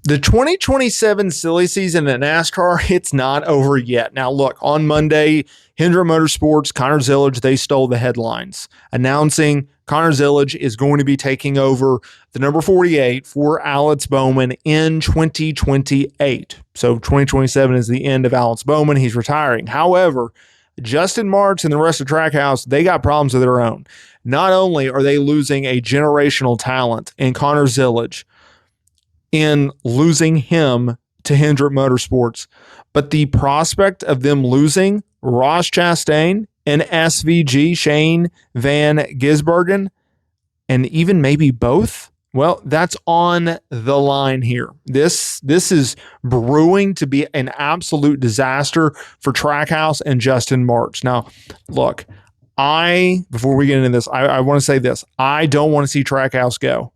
The 2027 silly season in NASCAR, it's not over yet. Now, look, on Monday, Hendrick Motorsports, Connor Zilisch, they stole the headlines, announcing Connor Zilisch is going to be taking over the number 48 for Alex Bowman in 2028. So 2027 is the end of Alex Bowman. He's retiring. However, Justin Marks and the rest of Trackhouse, they got problems of their own. Not only are they losing a generational talent in Connor Zilisch, in losing him to Hendrick Motorsports, but the prospect of them losing Ross Chastain and SVG, Shane Van Gisbergen, and even maybe both, well, that's on the line here. This is brewing to be an absolute disaster for Trackhouse and Justin Marks. Now, look, before we get into this, I want to say this. I don't want to see Trackhouse go.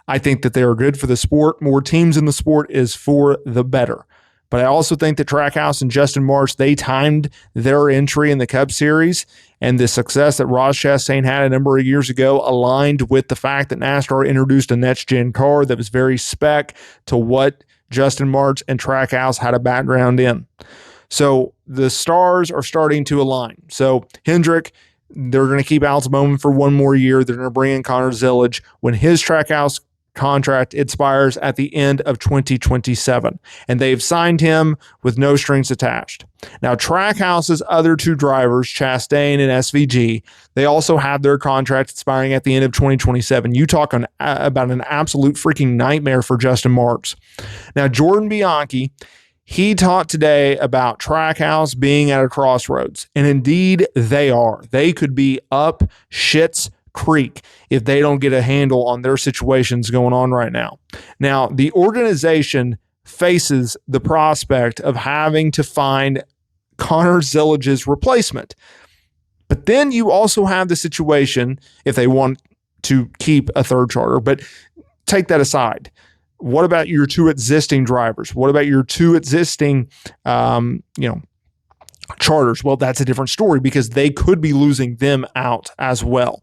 I think that they are good for the sport. More teams in the sport is for the better. But I also think that Trackhouse and Justin Marks, they timed their entry in the Cup Series, and the success that Ross Chastain had a number of years ago aligned with the fact that NASCAR introduced a next-gen car that was very spec to what Justin Marks and Trackhouse had a background in. So the stars are starting to align. So Hendrick, they're going to keep Alex Bowman for one more year. They're going to bring in Connor Zilisch when his Trackhouse contract expires at the end of 2027, and they've signed him with no strings attached. Now, Trackhouse's other two drivers, Chastain and SVG, they also have their contract expiring at the end of 2027. You talk about an absolute freaking nightmare for Justin Marks. Now, Jordan Bianchi, he talked today about Trackhouse being at a crossroads, and indeed they are. They could be up shit's creek if they don't get a handle on their situations going on right now. Now, the organization faces the prospect of having to find Connor Zilisch's replacement. But then you also have the situation, if they want to keep a third charter, but take that aside. What about your two existing drivers? What about your two existing, charters? Well, that's a different story because they could be losing them out as well.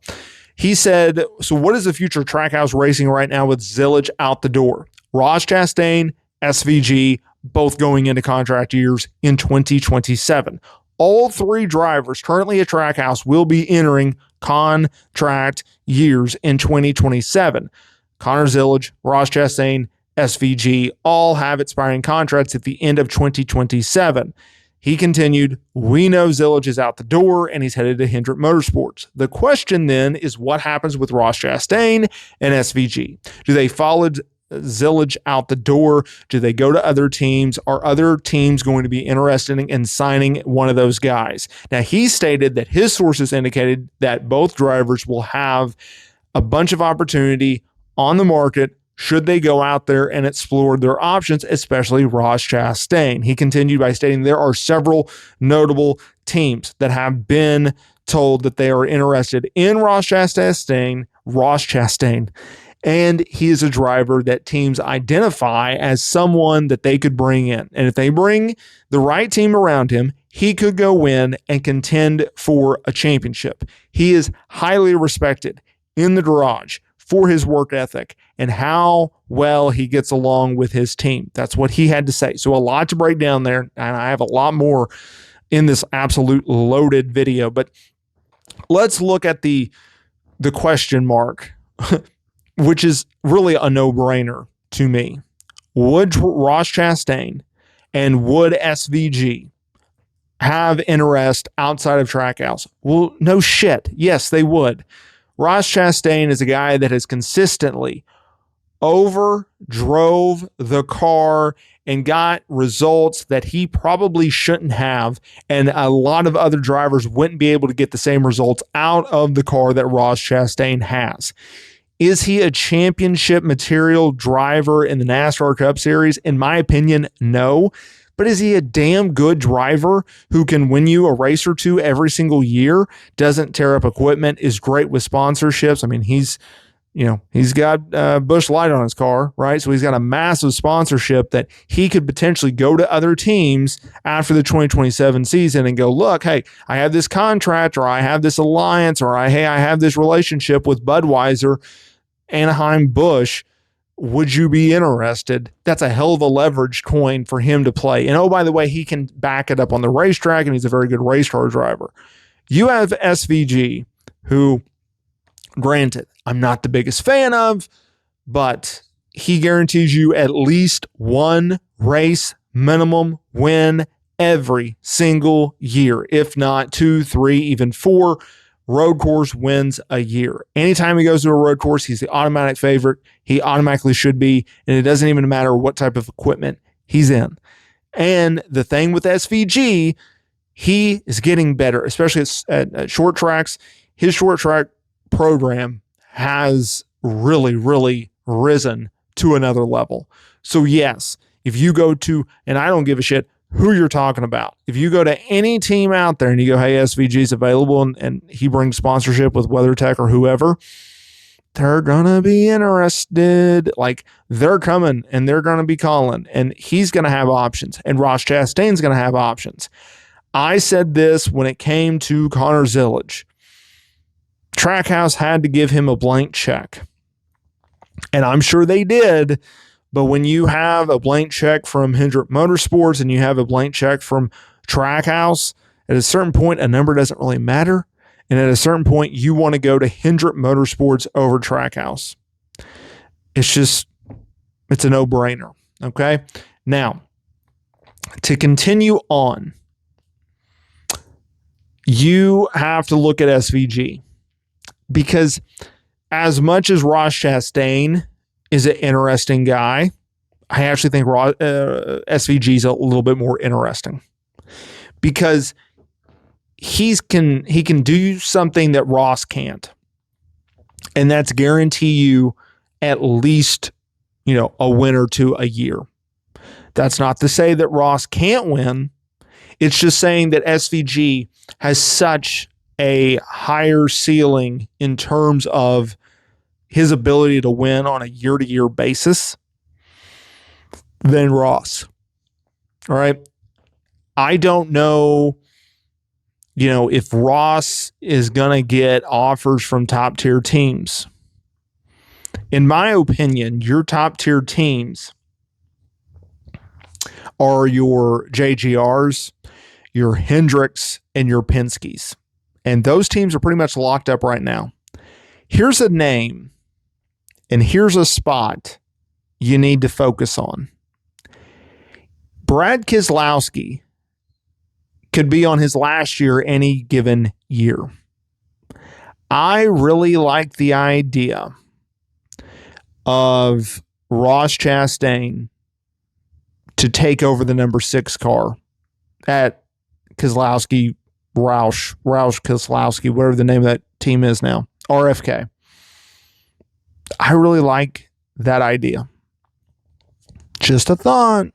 He said, so what is the future of Trackhouse racing right now with Zilisch out the door? Ross Chastain, SVG, both going into contract years in 2027. All three drivers currently at Trackhouse will be entering contract years in 2027. Connor Zilisch, Ross Chastain, SVG all have expiring contracts at the end of 2027. He continued, we know Zilisch is out the door and he's headed to Hendrick Motorsports. The question then is what happens with Ross Chastain and SVG? Do they follow Zilisch out the door? Do they go to other teams? Are other teams going to be interested in signing one of those guys? Now, he stated that his sources indicated that both drivers will have a bunch of opportunity on the market should they go out there and explore their options, especially Ross Chastain. He continued by stating there are several notable teams that have been told that they are interested in Ross Chastain, and he is a driver that teams identify as someone that they could bring in. And if they bring the right team around him, he could go win and contend for a championship. He is highly respected in the garage for his work ethic and how well he gets along with his team. That's what he had to say. So a lot to break down there, and I have a lot more in this absolute loaded video. But let's look at the question mark, which is really a no-brainer to me. Would Ross Chastain and would SVG have interest outside of Trackhouse? Well, no shit. Yes, they would. Ross Chastain is a guy that has consistently overdrove the car and got results that he probably shouldn't have, and a lot of other drivers wouldn't be able to get the same results out of the car that Ross Chastain has. Is he a championship material driver in the NASCAR Cup Series? In my opinion, no. But is he a damn good driver who can win you a race or two every single year, doesn't tear up equipment, is great with sponsorships? I mean, he's got Busch Light on his car, right? So he's got a massive sponsorship that he could potentially go to other teams after the 2027 season and go, look, hey, I have this contract, or I have this alliance, or I have this relationship with Budweiser, Anaheim, Busch. would you be interested? That's a hell of a leveraged coin for him to play. And oh, by the way, he can back it up on the racetrack, and he's a very good race car driver. You have SVG, who, granted, I'm not the biggest fan of, but he guarantees you at least one race minimum win every single year, if not 2, 3, even 4 road course wins a year. Anytime he goes to a road course, he's the automatic favorite. He automatically should be, and it doesn't even matter what type of equipment he's in. And the thing with SVG, he is getting better, especially at short tracks. His short track program has really, really risen to another level. So yes, if you go to, and I don't give a shit who you're talking about, if you go to any team out there and you go, hey, SVG is available, and he brings sponsorship with WeatherTech or whoever, they're going to be interested. Like, they're coming and they're going to be calling, and he's going to have options, and Ross Chastain's going to have options. I said this when it came to Connor Zilisch. Trackhouse had to give him a blank check, and I'm sure they did. But when you have a blank check from Hendrick Motorsports and you have a blank check from Trackhouse, at a certain point, a number doesn't really matter. And at a certain point, you want to go to Hendrick Motorsports over Trackhouse. It's a no-brainer. Okay? Now, to continue on, you have to look at SVG, because as much as Ross Chastain is an interesting guy, I actually think SVG is a little bit more interesting, because he can do something that Ross can't, and that's guarantee you at least, a win or two a year. That's not to say that Ross can't win. It's just saying that SVG has such a higher ceiling in terms of his ability to win on a year-to-year basis than Ross. All right. I don't know, if Ross is going to get offers from top-tier teams. In my opinion, your top-tier teams are your JGRs, your Hendricks, and your Penske's. And those teams are pretty much locked up right now. Here's a name, and here's a spot you need to focus on. Brad Keselowski could be on his last year any given year. I really like the idea of Ross Chastain to take over the number 6 car at Roush Keselowski, whatever the name of that team is now, RFK. I really like that idea. Just a thought.